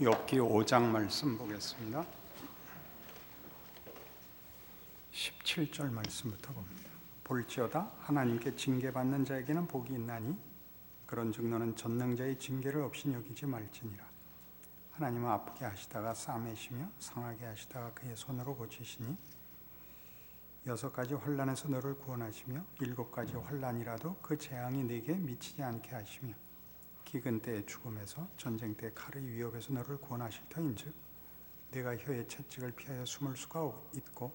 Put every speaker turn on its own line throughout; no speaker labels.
욥기 5장 말씀 보겠습니다. 17절 말씀부터 봅니다. 볼지어다 하나님께 징계받는 자에게는 복이 있나니 그런즉 너는 전능자의 징계를 없이 여기지 말지니라. 하나님은 아프게 하시다가 싸매시며 상하게 하시다가 그의 손으로 고치시니 6가지 환난에서 너를 구원하시며 7가지 환난이라도 그 재앙이 네게 미치지 않게 하시며 기근 때의 죽음에서 전쟁 때 칼의 위협에서 너를 구원하실 터인즉 내가 혀의 채찍을 피하여 숨을 수가 있고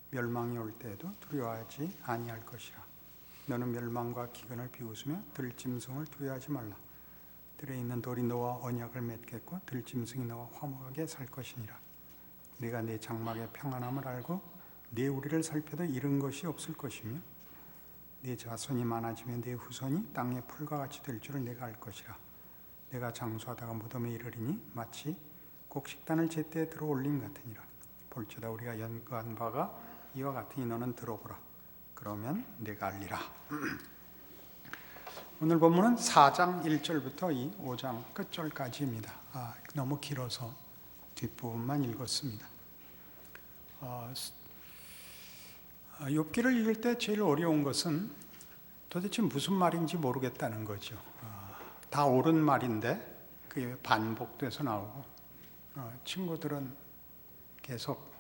멸망이 올 때에도 두려워하지 아니할 것이라. 너는 멸망과 기근을 비웃으며 들짐승을 두려워하지 말라. 들에 있는 돌이 너와 언약을 맺겠고 들짐승이 너와 화목하게 살 것이니라. 내가 내 장막의 평안함을 알고 내 우리를 살펴도 잃은 것이 없을 것이며 내 자손이 많아지며 내 후손이 땅의 풀과 같이 될 줄을 내가 알 것이라. 내가 장수하다가 무덤에 이르리니 마치 곡식단을 제때에 들어올림 같으니라. 볼지어다 우리가 연구한 바가 이와 같으니 너는 들어보라. 그러면 내가 알리라. 오늘 본문은 4장 1절부터 이 5장 끝절까지입니다. 너무 길어서 뒷부분만 읽었습니다. 욥기를 읽을 때 제일 어려운 것은 도대체 무슨 말인지 모르겠다는 거죠. 다 옳은 말인데 그게 반복돼서 나오고 친구들은 계속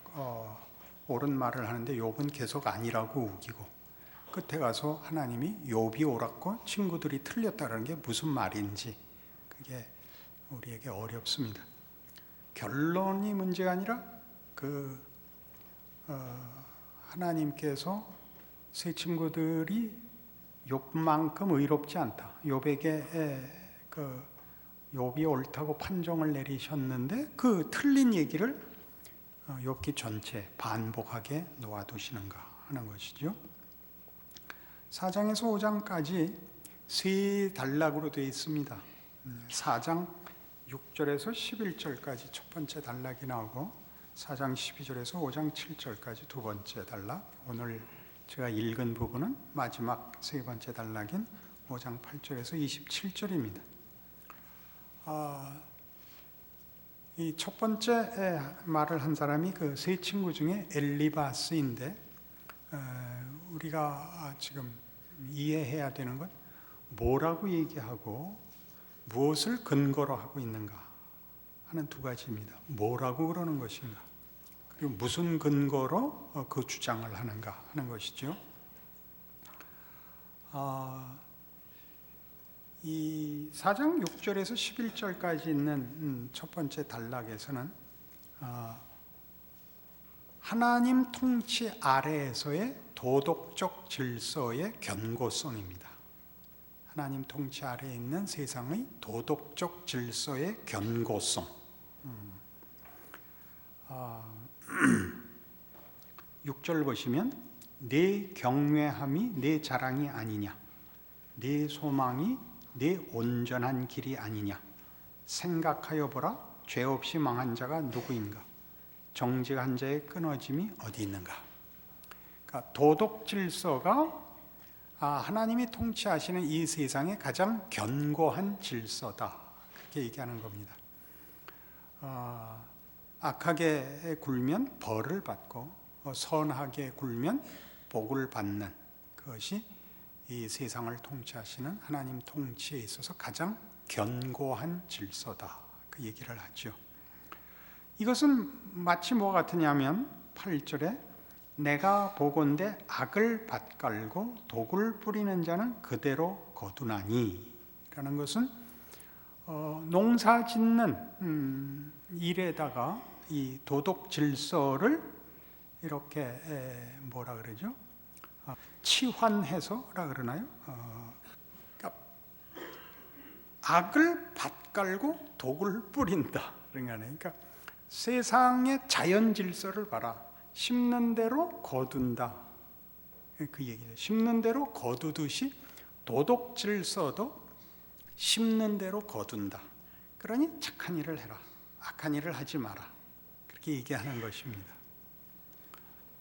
옳은 말을 하는데 욥은 계속 아니라고 우기고 끝에 가서 하나님이 욥이 옳았고 친구들이 틀렸다는 게 무슨 말인지 그게 우리에게 어렵습니다. 결론이 문제가 아니라 하나님께서 세 친구들이 욥만큼 의롭지 않다. 욥에게 욥이 옳다고 판정을 내리셨는데 그 틀린 얘기를 욥기 전체 반복하게 놓아두시는가 하는 것이죠. 4장에서 5장까지 세 단락으로 되어 있습니다. 4장 6절에서 11절까지 첫 번째 단락이 나오고 4장 12절에서 5장 7절까지 두 번째 단락, 오늘 제가 읽은 부분은 마지막 세 번째 단락인 5장 8절에서 27절입니다. 이 첫 번째 말을 한 사람이 그 세 친구 중에 엘리바스인데 우리가 지금 이해해야 되는 건 뭐라고 얘기하고 무엇을 근거로 하고 있는가 하는 두 가지입니다. 뭐라고 그러는 것인가 그리고 무슨 근거로 그 주장을 하는가 하는 것이죠. 이 4장 6절에서 11절까지 있는 첫 번째 단락에서는 하나님 통치 아래에서의 도덕적 질서의 견고성입니다. 하나님 통치 아래에 있는 세상의 도덕적 질서의 견고성. 6절 보시면 내 경외함이 내 자랑이 아니냐, 내 소망이 내 온전한 길이 아니냐, 생각하여 보라. 죄 없이 망한 자가 누구인가, 정직한 자의 끊어짐이 어디 있는가. 그러니까 도덕 질서가 하나님이 통치하시는 이 세상의 가장 견고한 질서다, 그렇게 얘기하는 겁니다. 악하게 굴면 벌을 받고 선하게 굴면 복을 받는 그것이 이 세상을 통치하시는 하나님 통치에 있어서 가장 견고한 질서다, 그 얘기를 하죠. 이것은 마치 뭐가 같으냐면 8절에 내가 보건대 악을 밭갈고 독을 뿌리는 자는 그대로 거두나니 라는 것은 농사 짓는 일에다가 이 도덕 질서를 이렇게 뭐라 그러죠? 치환해서라 그러나요? 그러니까 악을 밭갈고 독을 뿌린다. 그러니까 세상의 자연 질서를 봐라. 심는 대로 거둔다. 그 얘기예요. 심는 대로 거두듯이 도덕 질서도 심는 대로 거둔다. 그러니 착한 일을 해라. 악한 일을 하지 마라. 그렇게 얘기하는 것입니다.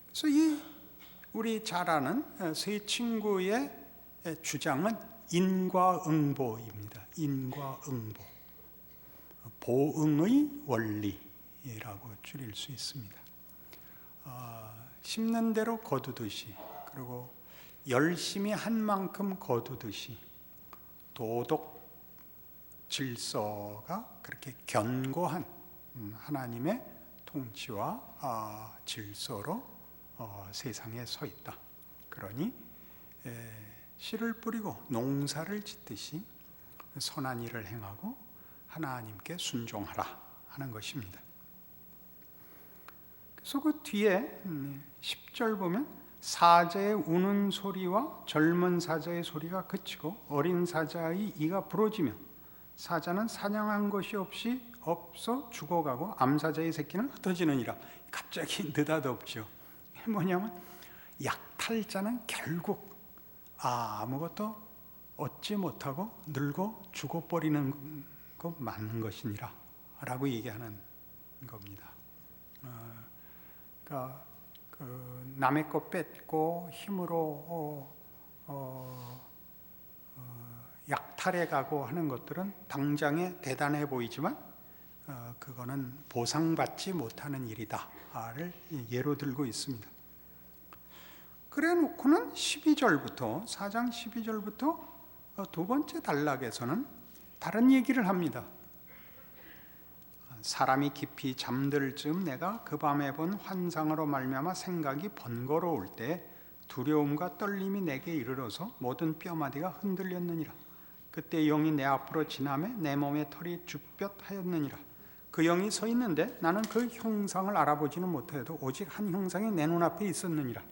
그래서 우리 잘 아는 세 친구의 주장은 인과응보입니다. 인과응보. 보응의 원리라고 줄일 수 있습니다. 심는 대로 거두듯이, 그리고 열심히 한 만큼 거두듯이 도덕 질서가 그렇게 견고한 하나님의 통치와 질서로 세상에 서 있다. 그러니 씨를 뿌리고 농사를 짓듯이 선한 일을 행하고 하나님께 순종하라 하는 것입니다. 그래서 그 뒤에 10절 보면 사자의 우는 소리와 젊은 사자의 소리가 그치고 어린 사자의 이가 부러지며 사자는 사냥한 것이 없어 죽어가고 암사자의 새끼는 흩어지느니라. 갑자기 느닷없죠. 뭐냐면 약탈자는 결국 아무것도 얻지 못하고 늙어 죽어버리는 거 맞는 것이니라 라고 얘기하는 겁니다. 그러니까 남의 것 뺏고 힘으로 약탈해 가고 하는 것들은 당장에 대단해 보이지만 그거는 보상받지 못하는 일이다를 예로 들고 있습니다. 그래 놓고는 12절부터 4장 12절부터 두 번째 단락에서는 다른 얘기를 합니다. 사람이 깊이 잠들 즈음 내가 그 밤에 본 환상으로 말미암아 생각이 번거로울 때 두려움과 떨림이 내게 이르러서 모든 뼈마디가 흔들렸느니라. 그때 영이 내 앞으로 지나매 내 몸의 털이 죽볕하였느니라. 그 영이 서 있는데 나는 그 형상을 알아보지는 못하여도 오직 한 형상이 내 눈앞에 있었느니라.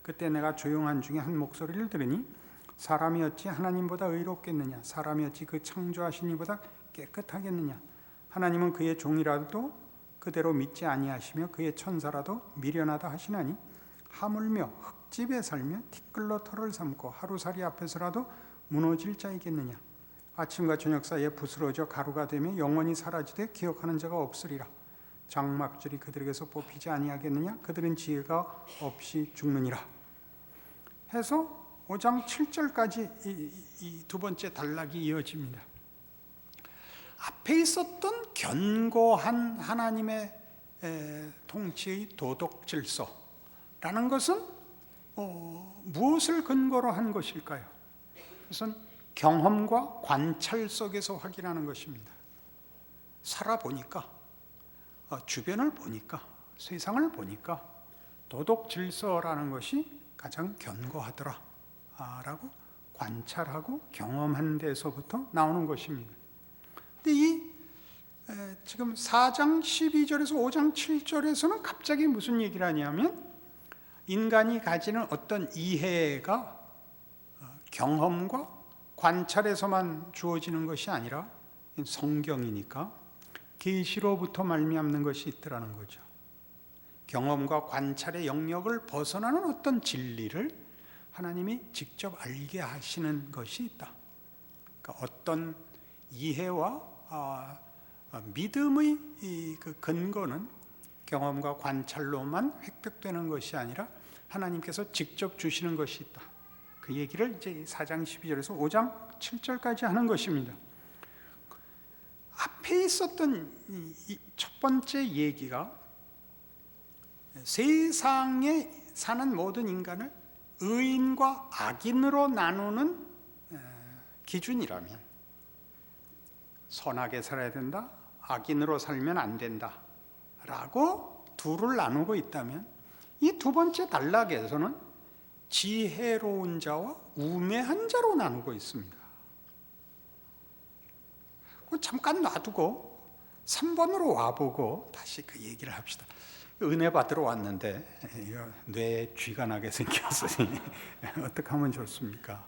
그때 내가 조용한 중에 한 목소리를 들으니 사람이 어찌 하나님보다 의롭겠느냐, 사람이 어찌 그 창조하신 이보다 깨끗하겠느냐. 하나님은 그의 종이라도 그대로 믿지 아니하시며 그의 천사라도 미련하다 하시나니 하물며 흙집에 살며 티끌로 털을 삼고 하루살이 앞에서라도 무너질 자이겠느냐. 아침과 저녁 사이에 부스러져 가루가 되며 영원히 사라지되 기억하는 자가 없으리라. 장막줄이 그들에게서 뽑히지 아니하겠느냐. 그들은 지혜가 없이 죽느니라. 해서 5장 7절까지 이 두 번째 단락이 이어집니다. 앞에 있었던 견고한 하나님의 통치의 도덕 질서라는 것은 무엇을 근거로 한 것일까요? 그것은 경험과 관찰 속에서 확인하는 것입니다. 살아보니까, 주변을 보니까, 세상을 보니까 도덕 질서라는 것이 가장 견고하더라 라고 관찰하고 경험한 데서부터 나오는 것입니다. 근데 지금 4장 12절에서 5장 7절에서는 갑자기 무슨 얘기를 하냐면 인간이 가지는 어떤 이해가 경험과 관찰에서만 주어지는 것이 아니라 성경이니까 계시로부터 말미암는 것이 있더라는 거죠. 경험과 관찰의 영역을 벗어나는 어떤 진리를 하나님이 직접 알게 하시는 것이 있다. 그러니까 어떤 이해와 믿음의 그 근거는 경험과 관찰로만 획득되는 것이 아니라 하나님께서 직접 주시는 것이 있다. 그 얘기를 이제 4장 12절에서 5장 7절까지 하는 것입니다. 앞에 있었던 이 첫 번째 얘기가 세상에 사는 모든 인간을 의인과 악인으로 나누는 기준이라면 선하게 살아야 된다, 악인으로 살면 안 된다 라고 둘을 나누고 있다면 이 두 번째 단락에서는 지혜로운 자와 우매한 자로 나누고 있습니다. 잠깐 놔두고 3번으로 와보고 다시 그 얘기를 합시다. 은혜 받으러 왔는데 뇌에 쥐가 나게 생겼으니 어떻게 하면 좋습니까?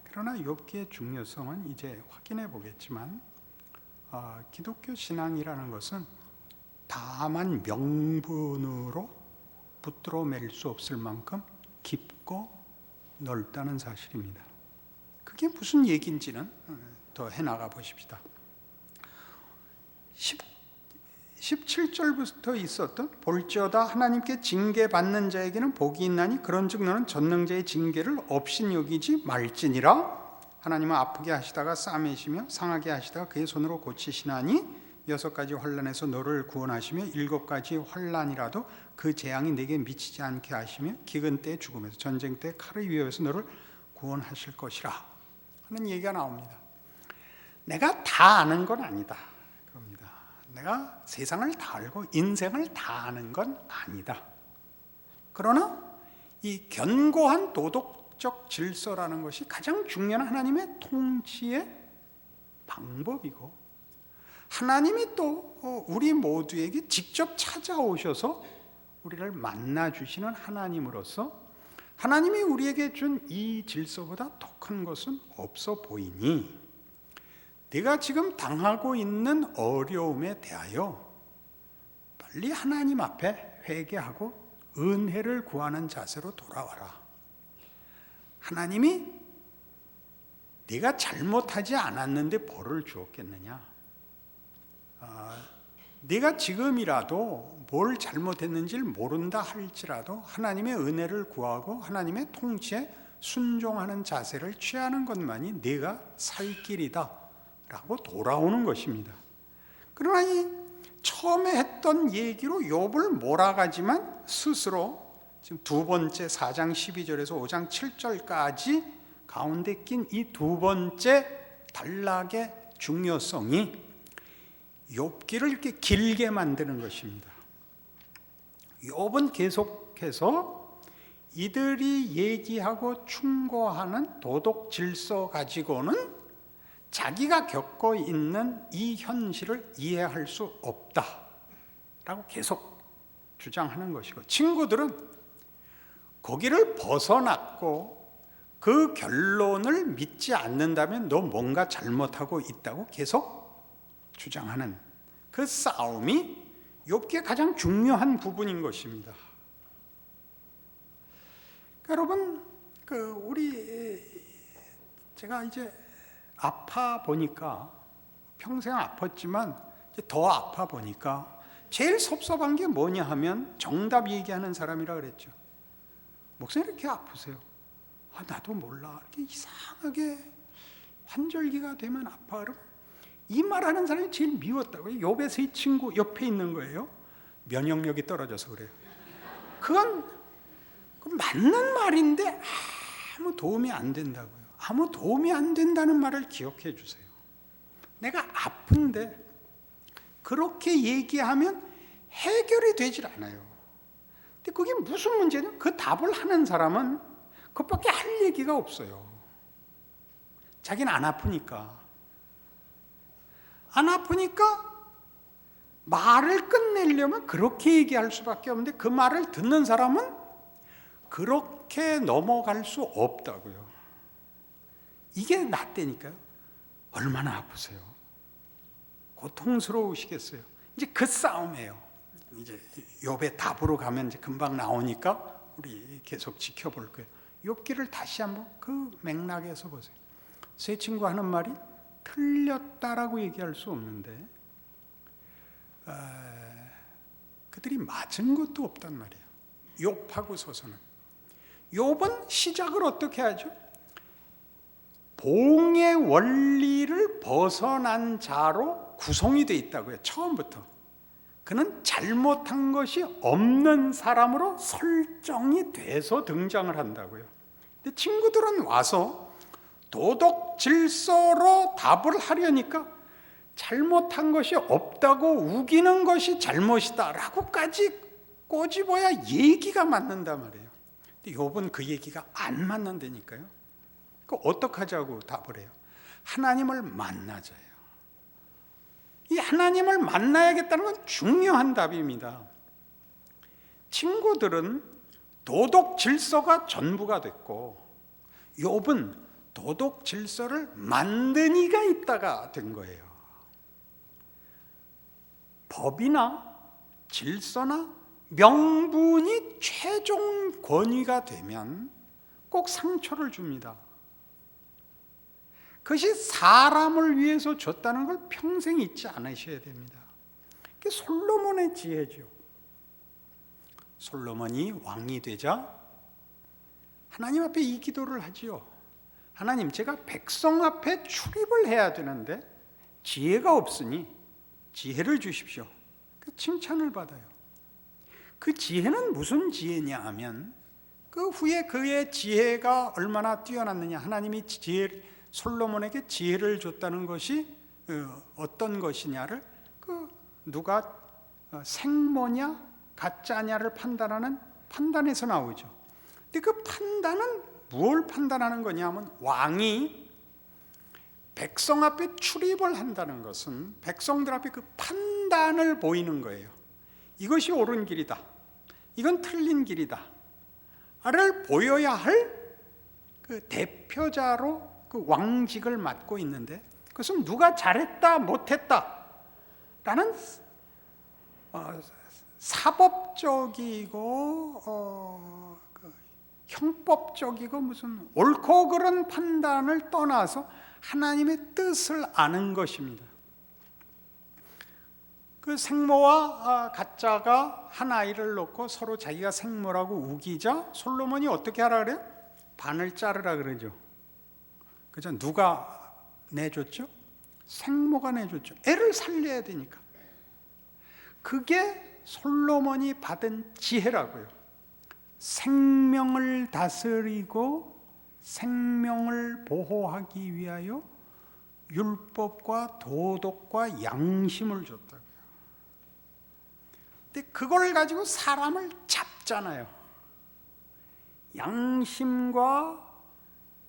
그러나 욥기의 중요성은 이제 확인해 보겠지만 기독교 신앙이라는 것은 다만 명분으로 붙들어 맬 수 없을 만큼 깊고 넓다는 사실입니다. 그게 무슨 얘기인지는 더 해나가 보십시다. 17절부터 있었던 볼지어다 하나님께 징계받는 자에게는 복이 있나니 그런즉 너는 전능자의 징계를 없인 여기지 말지니라. 하나님은 아프게 하시다가 싸매시며 상하게 하시다가 그의 손으로 고치시나니 6가지 환난에서 너를 구원하시며 7가지 환난이라도 그 재앙이 내게 미치지 않게 하시며 기근 때 죽음에서 전쟁 때 칼의 위협에서 너를 구원하실 것이라 하는 얘기가 나옵니다. 내가 다 아는 건 아니다 그럽니다. 내가 세상을 다 알고 인생을 다 아는 건 아니다. 그러나 이 견고한 도덕적 질서라는 것이 가장 중요한 하나님의 통치의 방법이고, 하나님이 또 우리 모두에게 직접 찾아오셔서 우리를 만나주시는 하나님으로서 하나님이 우리에게 준 이 질서보다 더 큰 것은 없어 보이니 네가 지금 당하고 있는 어려움에 대하여 빨리 하나님 앞에 회개하고 은혜를 구하는 자세로 돌아와라. 하나님이 네가 잘못하지 않았는데 벌을 주었겠느냐? 네가 지금이라도 뭘 잘못했는지를 모른다 할지라도 하나님의 은혜를 구하고 하나님의 통치에 순종하는 자세를 취하는 것만이 네가 살 길이다 라고 돌아오는 것입니다. 그러나 이 처음에 했던 얘기로 욥을 몰아가지만 스스로 지금 두 번째 4장 12절에서 5장 7절까지 가운데 낀 이 두 번째 단락의 중요성이 욥기를 이렇게 길게 만드는 것입니다. 욥은 계속해서 이들이 얘기하고 충고하는 도덕 질서 가지고는 자기가 겪고 있는 이 현실을 이해할 수 없다라고 계속 주장하는 것이고, 친구들은 거기를 벗어났고 그 결론을 믿지 않는다면 너 뭔가 잘못하고 있다고 계속 주장하는 그 싸움이 욥기의 가장 중요한 부분인 것입니다. 여러분, 제가 이제 아파 보니까, 평생 아팠지만 이제 더 아파 보니까 제일 섭섭한 게 뭐냐 하면 정답 얘기하는 사람이라 그랬죠. 목사님 이렇게 아프세요? 나도 몰라. 이렇게 이상하게 환절기가 되면 아파. 이 말하는 사람이 제일 미웠다고요. 욥의 세 친구 옆에 있는 거예요. 면역력이 떨어져서 그래요. 그건 맞는 말인데 아무 도움이 안 된다고요. 아무 도움이 안 된다는 말을 기억해 주세요. 내가 아픈데 그렇게 얘기하면 해결이 되질 않아요. 근데 그게 무슨 문제냐? 그 답을 하는 사람은 그것밖에 할 얘기가 없어요. 자기는 안 아프니까. 안 아프니까 말을 끝내려면 그렇게 얘기할 수밖에 없는데 그 말을 듣는 사람은 그렇게 넘어갈 수 없다고요. 이게 낫다니까요. 얼마나 아프세요? 고통스러우시겠어요? 이제 그 싸움이에요. 이제 욥의 답으로 가면 이제 금방 나오니까 우리 계속 지켜볼 거예요. 욥기를 다시 한번 그 맥락에서 보세요. 세 친구 하는 말이 틀렸다라고 얘기할 수 없는데 그들이 맞은 것도 없단 말이에요. 욥하고서서는. 욥은 시작을 어떻게 하죠? 봉의 원리를 벗어난 자로 구성이 되어 있다고요. 처음부터. 그는 잘못한 것이 없는 사람으로 설정이 돼서 등장을 한다고요. 근데 친구들은 와서 도덕 질서로 답을 하려니까 잘못한 것이 없다고 우기는 것이 잘못이다 라고까지 꼬집어야 얘기가 맞는단 말이에요. 근데 욥은 그 얘기가 안 맞는다니까요. 어떻게 하자고 답을 해요? 하나님을 만나자요. 이 하나님을 만나야겠다는 건 중요한 답입니다. 친구들은 도덕 질서가 전부가 됐고 욥은 도덕 질서를 만든 이가 있다가 된 거예요. 법이나 질서나 명분이 최종 권위가 되면 꼭 상처를 줍니다. 그것이 사람을 위해서 줬다는 걸 평생 잊지 않으셔야 됩니다. 그게 솔로몬의 지혜죠. 솔로몬이 왕이 되자 하나님 앞에 이 기도를 하지요. 하나님, 제가 백성 앞에 출입을 해야 되는데 지혜가 없으니 지혜를 주십시오. 그 칭찬을 받아요. 그 지혜는 무슨 지혜냐 하면 그 후에 그의 지혜가 얼마나 뛰어났느냐. 하나님이 솔로몬에게 지혜를 줬다는 것이 어떤 것이냐를 누가 생모냐 가짜냐를 판단하는 판단에서 나오죠. 근데 그 판단은 무엇을 판단하는 거냐면, 왕이 백성 앞에 출입을 한다는 것은 백성들 앞에 그 판단을 보이는 거예요. 이것이 옳은 길이다, 이건 틀린 길이다 를 보여야 할 그 대표자로 그 왕직을 맡고 있는데, 그것은 누가 잘했다 못했다 라는 사법적이고 형법적이고 무슨 옳고 그른 판단을 떠나서 하나님의 뜻을 아는 것입니다. 그 생모와 가짜가 한 아이를 놓고 서로 자기가 생모라고 우기자 솔로몬이 어떻게 하라 그래요? 반을 자르라 그러죠. 그죠? 누가 내줬죠? 생모가 내줬죠. 애를 살려야 되니까. 그게 솔로몬이 받은 지혜라고요. 생명을 다스리고 생명을 보호하기 위하여 율법과 도덕과 양심을 줬다고요. 근데 그걸 가지고 사람을 잡잖아요. 양심과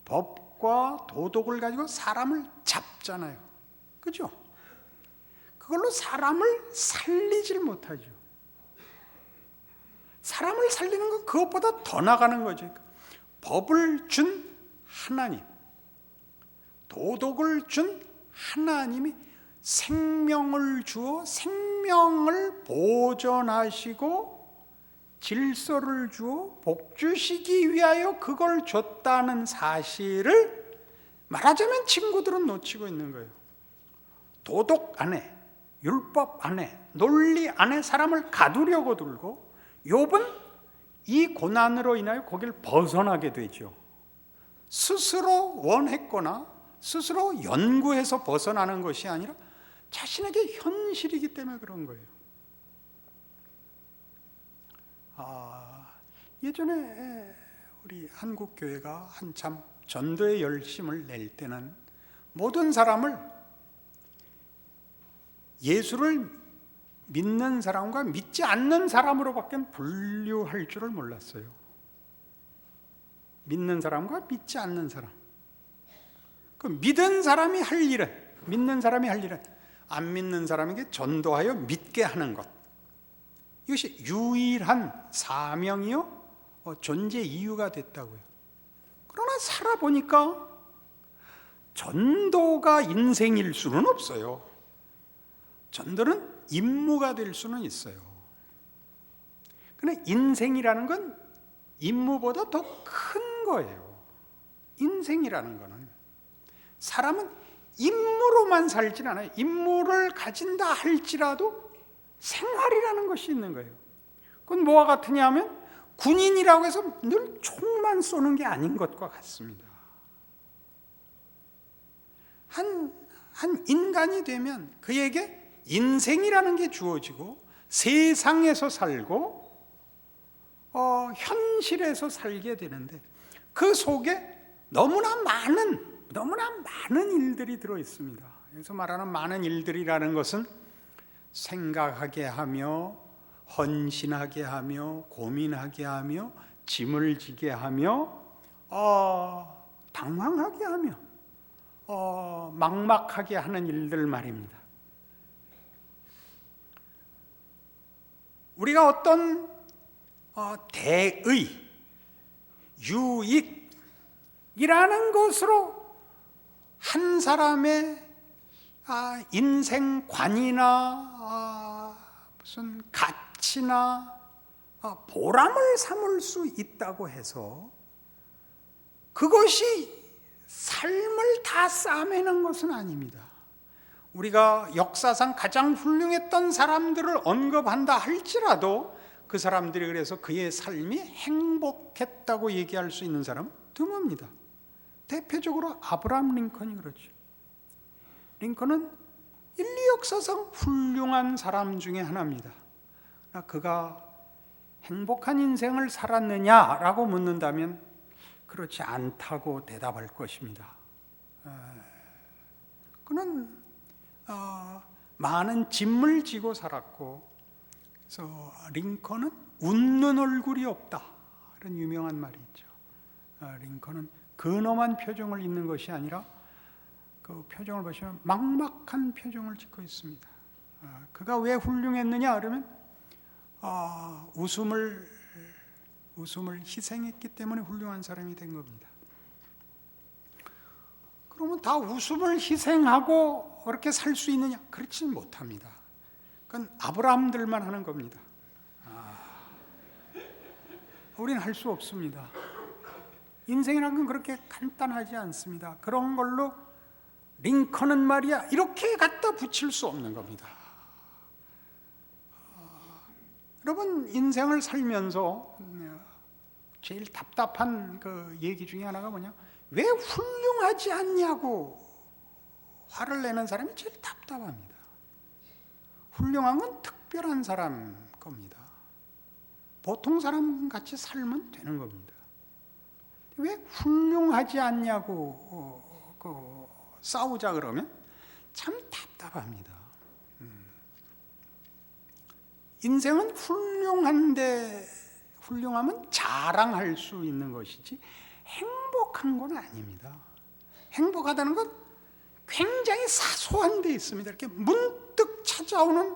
법과 도덕을 가지고 사람을 잡잖아요. 그죠? 그걸로 사람을 살리질 못하죠. 사람을 살리는 건 그것보다 더 나가는 거죠. 법을 준 하나님, 도덕을 준 하나님이 생명을 주어 생명을 보존하시고 질서를 주어 복주시기 위하여 그걸 줬다는 사실을 말하자면 친구들은 놓치고 있는 거예요. 도덕 안에, 율법 안에, 논리 안에 사람을 가두려고 들고, 욥은 이 고난으로 인하여 거기를 벗어나게 되죠. 스스로 원했거나 스스로 연구해서 벗어나는 것이 아니라 자신에게 현실이기 때문에 그런 거예요. 예전에 우리 한국교회가 한참 전도의 열심을 낼 때는 모든 사람을 예수를 믿는 사람과 믿지 않는 사람으로밖에 분류할 줄을 몰랐어요. 믿는 사람과 믿지 않는 사람. 그 믿은 사람이 할 일은, 믿는 사람이 할 일은 안 믿는 사람에게 전도하여 믿게 하는 것. 이것이 유일한 사명이요 존재 이유가 됐다고요. 그러나 살아보니까 전도가 인생일 수는 없어요. 전도는 임무가 될 수는 있어요. 그러나 인생이라는 건 임무보다 더 큰 거예요. 인생이라는 거는 사람은 임무로만 살진 않아요. 임무를 가진다 할지라도 생활이라는 것이 있는 거예요. 그건 뭐와 같으냐 하면 군인이라고 해서 늘 총만 쏘는 게 아닌 것과 같습니다. 한 인간이 되면 그에게 인생이라는 게 주어지고 세상에서 살고 현실에서 살게 되는데, 그 속에 너무나 많은 일들이 들어 있습니다. 여기서 말하는 많은 일들이라는 것은 생각하게 하며 헌신하게 하며 고민하게 하며 짐을 지게 하며 당황하게 하며 막막하게 하는 일들 말입니다. 우리가 어떤 대의, 유익이라는 것으로 한 사람의 인생관이나 무슨 가치나 보람을 삼을 수 있다고 해서 그것이 삶을 다 싸매는 것은 아닙니다. 우리가 역사상 가장 훌륭했던 사람들을 언급한다 할지라도 그 사람들이 그래서 그의 삶이 행복했다고 얘기할 수 있는 사람은 드뭅니다. 대표적으로 아브라함 링컨이 그렇죠. 링컨은 인류 역사상 훌륭한 사람 중에 하나입니다. 그가 행복한 인생을 살았느냐라고 묻는다면 그렇지 않다고 대답할 것입니다. 그는 많은 짐을 지고 살았고, 그래서 링컨은 웃는 얼굴이 없다, 이런 유명한 말이 있죠. 링컨은 근엄한 표정을 짓는 것이 아니라 그 표정을 보시면 막막한 표정을 짓고 있습니다. 그가 왜 훌륭했느냐 그러면 웃음을 희생했기 때문에 훌륭한 사람이 된 겁니다. 그러면 다 웃음을 희생하고 그렇게 살 수 있느냐? 그렇지는 못합니다. 그건 아브라함들만 하는 겁니다. 우리는 할 수 없습니다. 인생이라는 건 그렇게 간단하지 않습니다. 그런 걸로 링컨은 말이야 이렇게 갖다 붙일 수 없는 겁니다. 여러분, 인생을 살면서 제일 답답한 그 얘기 중에 하나가 뭐냐? 왜 훌륭하지 않냐고 화를 내는 사람이 제일 답답합니다. 훌륭한 건 특별한 사람 겁니다. 보통 사람 같이 살면 되는 겁니다. 왜 훌륭하지 않냐고 싸우자 그러면 참 답답합니다. 인생은 훌륭하면 자랑할 수 있는 것이지 행복한 건 아닙니다. 행복하다는 건 굉장히 사소한 데 있습니다. 이렇게 문득 찾아오는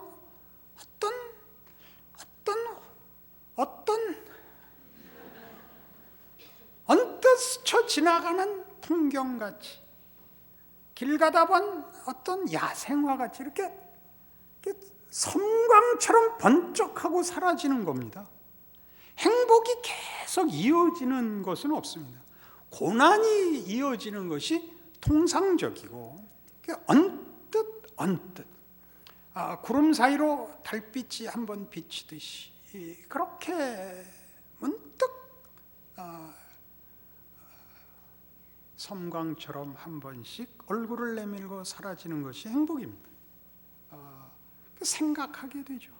언뜻 스쳐 지나가는 풍경같이, 길 가다 본 어떤 야생화같이 이렇게 섬광처럼 번쩍하고 사라지는 겁니다. 행복이 계속 이어지는 것은 없습니다. 고난이 이어지는 것이 통상적이고, 언뜻 구름 사이로 달빛이 한번 비치듯이 그렇게 문득 섬광처럼 한 번씩 얼굴을 내밀고 사라지는 것이 행복입니다. 생각하게 되죠.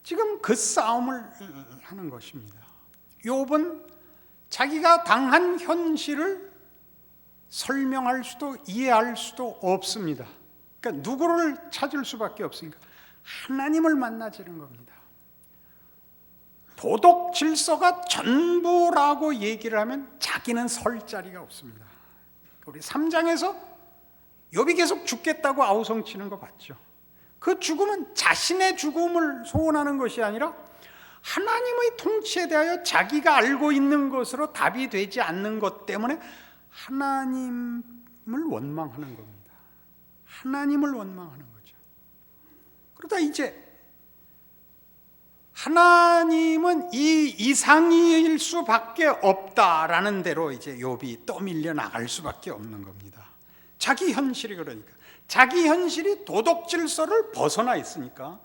지금 그 싸움을 하는 것입니다. 욥은 자기가 당한 현실을 설명할 수도 이해할 수도 없습니다. 그러니까 누구를 찾을 수밖에 없으니까 하나님을 만나지는 겁니다. 도덕 질서가 전부라고 얘기를 하면 자기는 설 자리가 없습니다. 우리 3장에서 욥이 계속 죽겠다고 아우성치는 거 봤죠. 그 죽음은 자신의 죽음을 소원하는 것이 아니라 하나님의 통치에 대하여 자기가 알고 있는 것으로 답이 되지 않는 것 때문에 하나님을 원망하는 겁니다. 하나님을 원망하는 거죠. 그러다 이제 하나님은 이 이상일 수밖에 없다라는 대로 이제 욥이 떠밀려 나갈 수밖에 없는 겁니다. 자기 현실이, 그러니까 자기 현실이 도덕 질서를 벗어나 있으니까,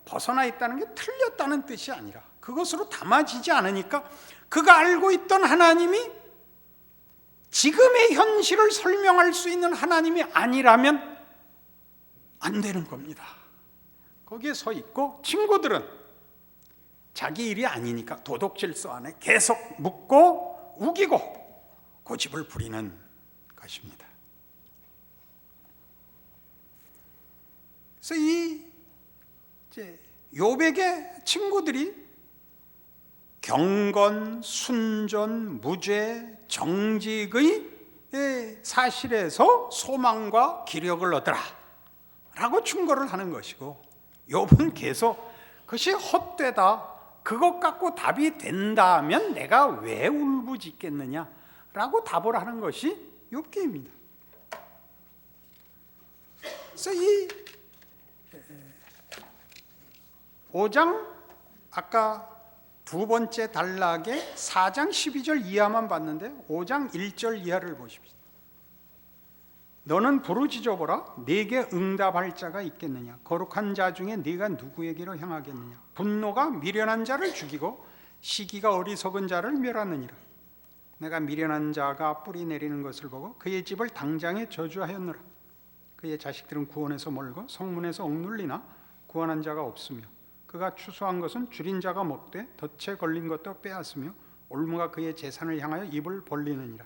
벗어나 있다는 게 틀렸다는 뜻이 아니라 그것으로 담아지지 않으니까 그가 알고 있던 하나님이 지금의 현실을 설명할 수 있는 하나님이 아니라면 안 되는 겁니다. 거기에 서 있고, 친구들은 자기 일이 아니니까 도덕 질서 안에 계속 묻고 우기고 고집을 부리는 것입니다. 그래서 이제 욥에게 친구들이 경건, 순전, 무죄, 정직의 사실에서 소망과 기력을 얻으라 라고 충고를 하는 것이고, 욥은 계속 그것이 헛되다, 그것 갖고 답이 된다면 내가 왜 울부짖겠느냐 라고 답을 하는 것이 욥기입니다. 그래서 이 5장 아까 두 번째 단락의 4장 12절 이하만 봤는데 5장 1절 이하를 보십시오. 너는 부르짖어보라. 네게 응답할 자가 있겠느냐? 거룩한 자 중에 네가 누구에게로 향하겠느냐? 분노가 미련한 자를 죽이고 시기가 어리석은 자를 멸하느니라. 내가 미련한 자가 뿌리 내리는 것을 보고 그의 집을 당장에 저주하였노라. 그의 자식들은 구원에서 멀고 성문에서 억눌리나 구원한 자가 없으며 그가 추수한 것은 줄인 자가 먹되 덫에 걸린 것도 빼앗으며 올무가 그의 재산을 향하여 입을 벌리느니라.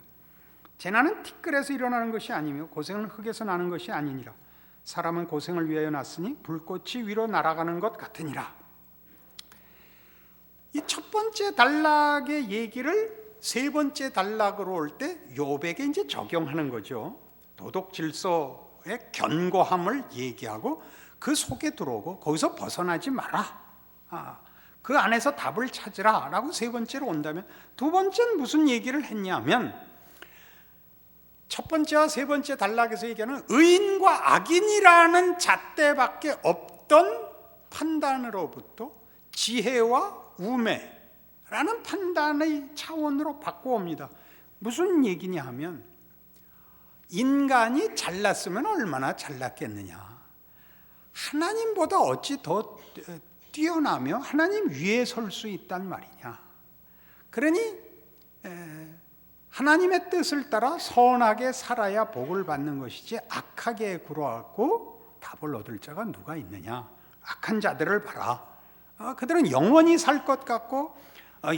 재난은 티끌에서 일어나는 것이 아니며 고생은 흙에서 나는 것이 아니니라. 사람은 고생을 위하여 났으니 불꽃이 위로 날아가는 것 같으니라. 이 첫 번째 단락의 얘기를 세 번째 단락으로 올 때 욥에게 이제 적용하는 거죠. 도덕 질서의 견고함을 얘기하고 그 속에 들어오고 거기서 벗어나지 마라. 그 안에서 답을 찾으라 라고 세 번째로 온다면, 두 번째는 무슨 얘기를 했냐면 첫 번째와 세 번째 단락에서 얘기하는 의인과 악인이라는 잣대밖에 없던 판단으로부터 지혜와 우매라는 판단의 차원으로 바꿔옵니다. 무슨 얘기냐 하면, 인간이 잘났으면 얼마나 잘났겠느냐, 하나님보다 어찌 더 뛰어나며 하나님 위에 설 수 있단 말이냐. 그러니 하나님의 뜻을 따라 선하게 살아야 복을 받는 것이지 악하게 굴어갖고 답을 얻을 자가 누가 있느냐. 악한 자들을 봐라. 그들은 영원히 살 것 같고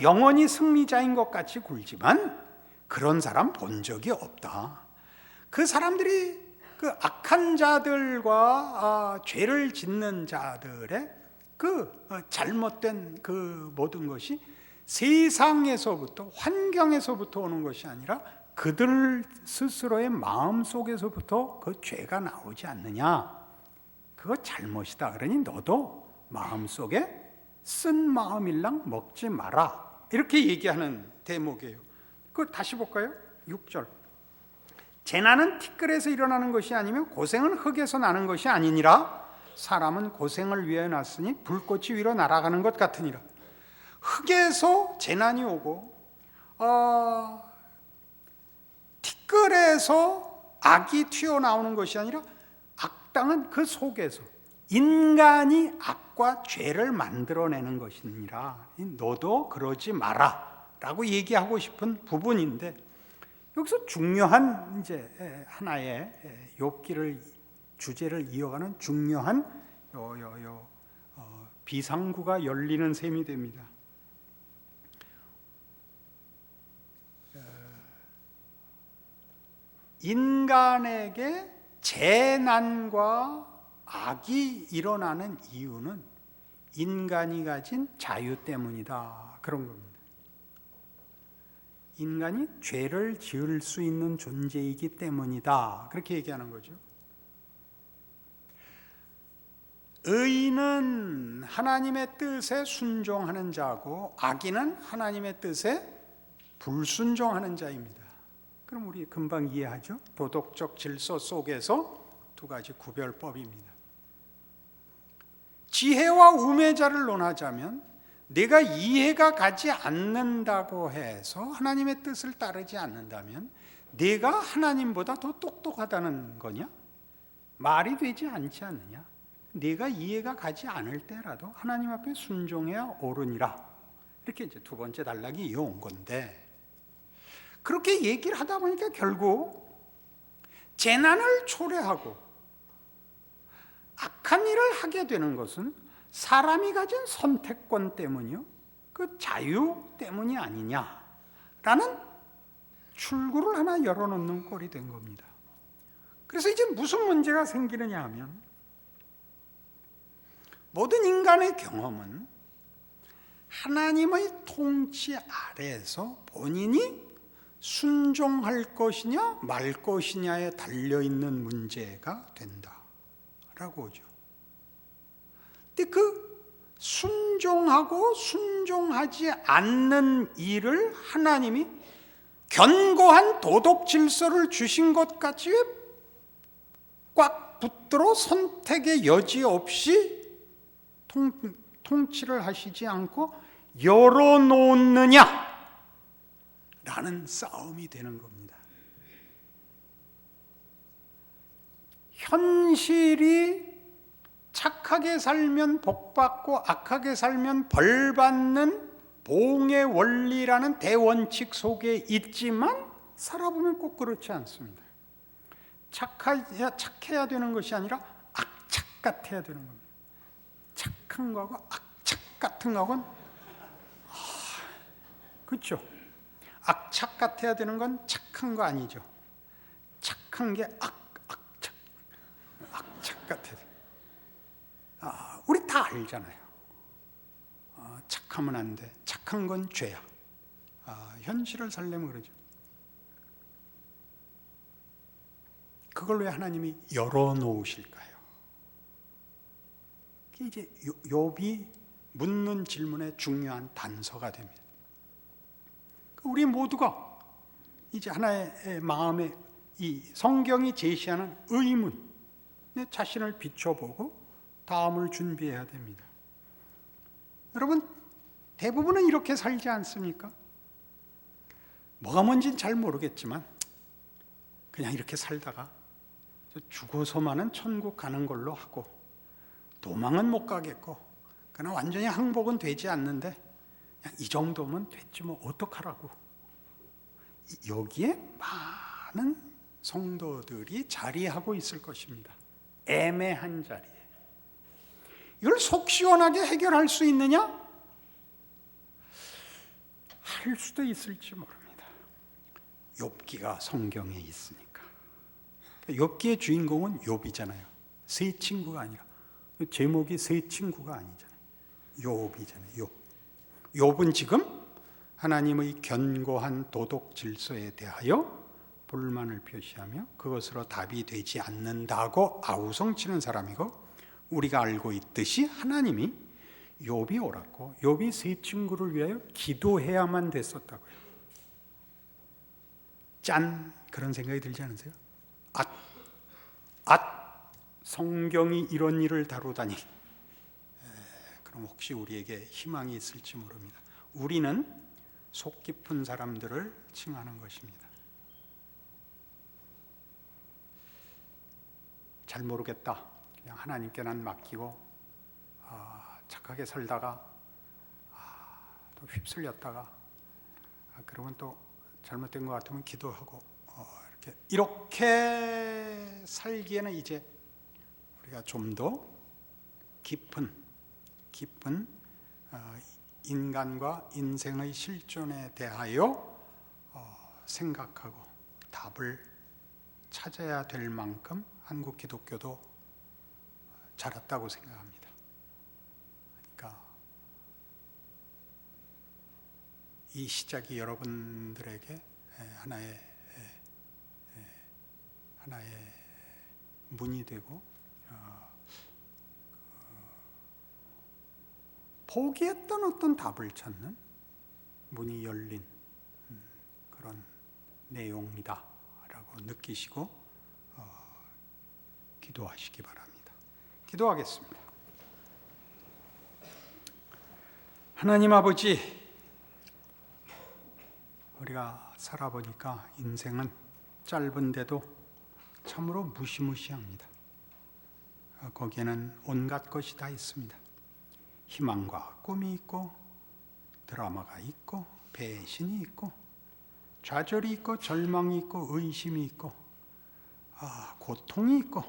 영원히 승리자인 것 같이 굴지만 그런 사람 본 적이 없다. 그 사람들이 그 악한 자들과 죄를 짓는 자들의 그 잘못된 그 모든 것이 세상에서부터, 환경에서부터 오는 것이 아니라 그들 스스로의 마음 속에서부터 그 죄가 나오지 않느냐. 그거 잘못이다. 그러니 너도 마음속에 쓴 마음일랑 먹지 마라. 이렇게 얘기하는 대목이에요. 그거 다시 볼까요? 6절. 재난은 티끌에서 일어나는 것이 아니며 고생은 흙에서 나는 것이 아니니라. 사람은 고생을 위하여 났으니 불꽃이 위로 날아가는 것 같으니라. 흙에서 재난이 오고 티끌에서 악이 튀어나오는 것이 아니라 악당은 그 속에서 인간이 악과 죄를 만들어내는 것이니라. 너도 그러지 마라 라고 얘기하고 싶은 부분인데, 여기서 중요한 이제 하나의 욥기를 주제를 이어가는 중요한 비상구가 열리는 셈이 됩니다. 인간에게 재난과 악이 일어나는 이유는 인간이 가진 자유 때문이다. 그런 겁니다. 인간이 죄를 지을 수 있는 존재이기 때문이다. 그렇게 얘기하는 거죠. 의인은 하나님의 뜻에 순종하는 자고 악인은 하나님의 뜻에 불순종하는 자입니다. 그럼 우리 금방 이해하죠? 도덕적 질서 속에서 두 가지 구별법입니다. 지혜와 우매자를 논하자면 내가 이해가 가지 않는다고 해서 하나님의 뜻을 따르지 않는다면 내가 하나님보다 더 똑똑하다는 거냐? 말이 되지 않지 않느냐? 내가 이해가 가지 않을 때라도 하나님 앞에 순종해야 옳으니라. 이렇게 이제 두 번째 단락이 이어온 건데, 그렇게 얘기를 하다 보니까 결국 재난을 초래하고 악한 일을 하게 되는 것은 사람이 가진 선택권 때문이요, 그 자유 때문이 아니냐라는 출구를 하나 열어놓는 꼴이 된 겁니다. 그래서 이제 무슨 문제가 생기느냐 하면, 모든 인간의 경험은 하나님의 통치 아래에서 본인이 순종할 것이냐 말 것이냐에 달려있는 문제가 된다라고 하죠. 근데 그 순종하고 순종하지 않는 일을 하나님이 견고한 도덕 질서를 주신 것 같이 꽉 붙들어 선택의 여지 없이 통치를 하시지 않고 열어놓느냐 라는 싸움이 되는 겁니다. 현실이 착하게 살면 복받고 악하게 살면 벌받는 봉의 원리라는 대원칙 속에 있지만 살아보면 꼭 그렇지 않습니다. 착해야 되는 것이 아니라 악착 같아야 되는 겁니다. 착한 거하고 악착 같은 거하고는 그렇죠. 악착 같아야 되는 건 착한 거 아니죠. 착한 게 악착 같아야 돼. 우리 다 알잖아요. 착하면 안 돼. 착한 건 죄야. 현실을 살려면 그러죠. 그걸 왜 하나님이 열어놓으실까요? 그게 이제 욥이 묻는 질문의 중요한 단서가 됩니다. 우리 모두가 이제 하나의 마음에 이 성경이 제시하는 의문에 자신을 비춰보고 다음을 준비해야 됩니다. 여러분, 대부분은 이렇게 살지 않습니까? 뭐가 뭔지는 잘 모르겠지만 그냥 이렇게 살다가 죽어서만은 천국 가는 걸로 하고 도망은 못 가겠고 그러나 완전히 항복은 되지 않는데 그냥 이 정도면 됐지 뭐 어떡하라고. 여기에 많은 성도들이 자리하고 있을 것입니다. 애매한 자리에. 이걸 속 시원하게 해결할 수 있느냐? 할 수도 있을지 모릅니다. 욥기가 성경에 있으니까. 욥기의 주인공은 욥이잖아요. 세 친구가 아니라. 제목이 세 친구가 아니잖아요. 욥이잖아요. 욥은 지금 하나님의 견고한 도덕 질서에 대하여 불만을 표시하며 그것으로 답이 되지 않는다고 아우성치는 사람이고, 우리가 알고 있듯이 하나님이 욥이 옳았고 욥이 세 친구를 위하여 기도해야만 됐었다고요. 짠! 그런 생각이 들지 않으세요? 성경이 이런 일을 다루다니. 그럼 혹시 우리에게 희망이 있을지 모릅니다. 우리는 속 깊은 사람들을 칭하는 것입니다. 잘 모르겠다. 그냥 하나님께 난 맡기고 착하게 살다가 또 휩쓸렸다가 그러면 또 잘못된 것 같으면 기도하고 이렇게 살기에는 이제 우리가 좀 더 깊은 인간과 인생의 실존에 대하여 생각하고 답을 찾아야 될 만큼 한국 기독교도 자랐다고 생각합니다. 그러니까 이 시작이 여러분들에게 하나의 문이 되고 포기했던 어떤 답을 찾는 문이 열린 그런 내용이다라고 느끼시고 기도하시기 바랍니다. 기도하겠습니다. 하나님 아버지, 우리가 살아보니까 인생은 짧은데도 참으로 무시무시합니다. 거기에는 온갖 것이 다 있습니다. 희망과 꿈이 있고 드라마가 있고 배신이 있고 좌절이 있고 절망이 있고 의심이 있고 고통이 있고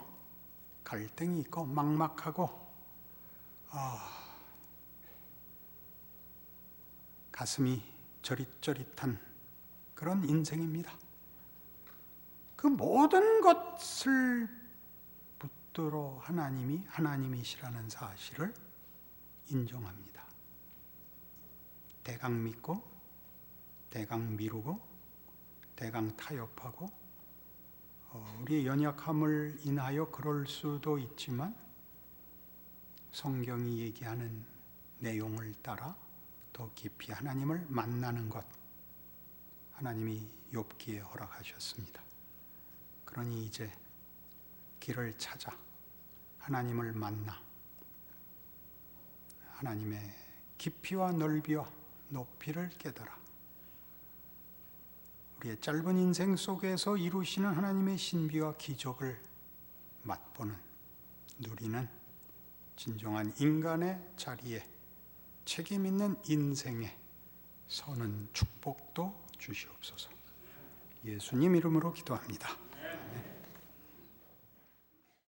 갈등이 있고 막막하고 가슴이 저릿저릿한 그런 인생입니다. 그 모든 것을 붙들어 하나님이 하나님이시라는 사실을 인정합니다. 대강 믿고 대강 미루고 대강 타협하고 우리의 연약함을 인하여 그럴 수도 있지만 성경이 얘기하는 내용을 따라 더 깊이 하나님을 만나는 것, 하나님이 욥기에 허락하셨습니다. 그러니 이제 길을 찾아 하나님을 만나 하나님의 깊이와 넓이와 높이를 깨달아 우리의 짧은 인생 속에서 이루시는 하나님의 신비와 기적을 맛보는, 누리는 진정한 인간의 자리에 책임 있는 인생의 선한 축복도 주시옵소서. 예수님 이름으로 기도합니다.